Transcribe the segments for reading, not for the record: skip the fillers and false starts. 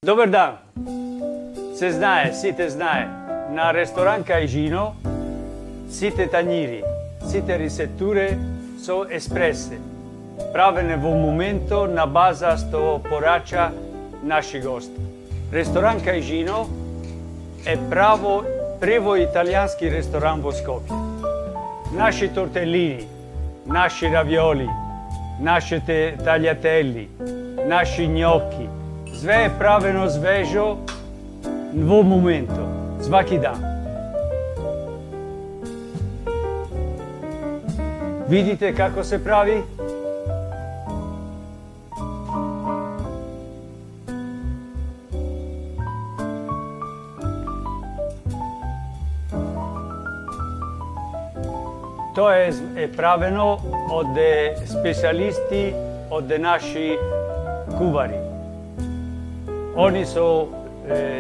Dobar dan. Se znaje, site znaje. Na restoran Caigino site tanjiri, site risetture so espresse. Pravene v momento na baza sto porača naši gosti. Restoran Caigino è prvo italijanski restoran v Skopju. Naši tortellini, naši ravioli, naši tagliatelli, naši gnocchi, sve je praveno svežo v momentu, svaki dan. Vidite kako se pravi? To je praveno od specialisti, od naši kuvari. Oni su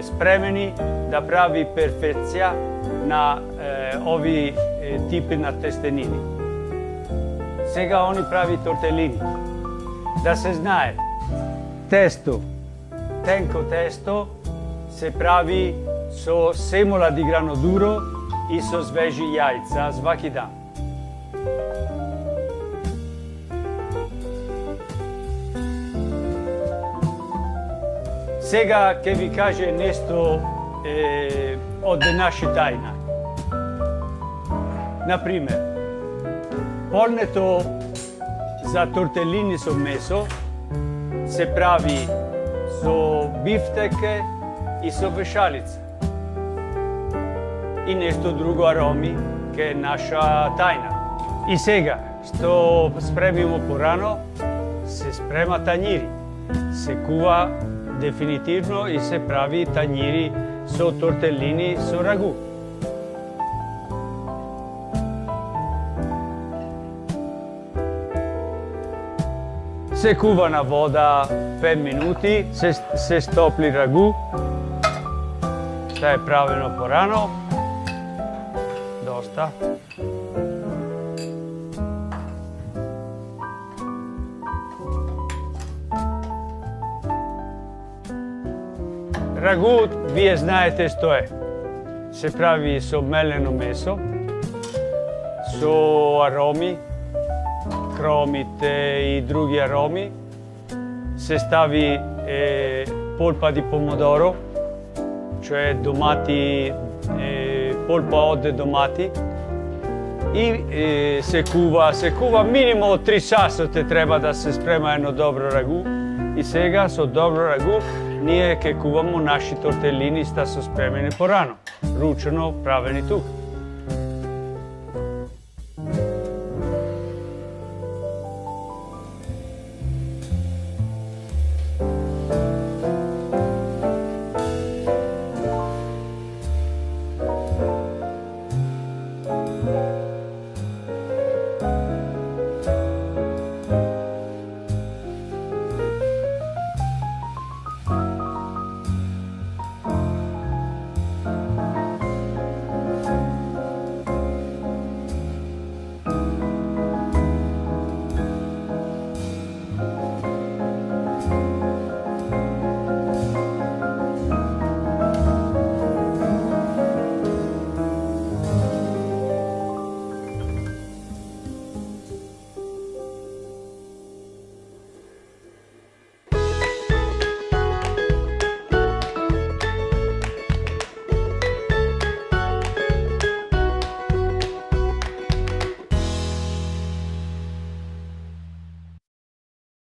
spremni da pravi perfekcija na ovi tipi na testenini. Сега oni pravi tortellini. Da se znaje, testo, tenko testo se pravi so semola di grano duro i so sveži jajca svaki dan. Сега ќе ви каже нешто од наша тајна. Например, полнето за тортелини со месо се прави со бифтеке и со вешалица. И нешто друго ароми ке е наша тајна. И сега, што спремимо порано, се спрема тањири. Се кува definitivno i se pravi tanjiri so tortellini so ragù. Se kuva na voda 5 minuti, se stopli ragù, šta je praveno porano, dosta. Ragù, вие знаете што е. Се прави со мелено месо, со ароми, хромите и други ароми. Се стави polpa di pomodoro, cioè domati, polpa od domati. I se kuva minimo 3 sasate treba da se sprema jedno dobro ragù. I сега со добро рагу ние ќе кувamo наши тортелини што се спремени порано, ручно правени тук.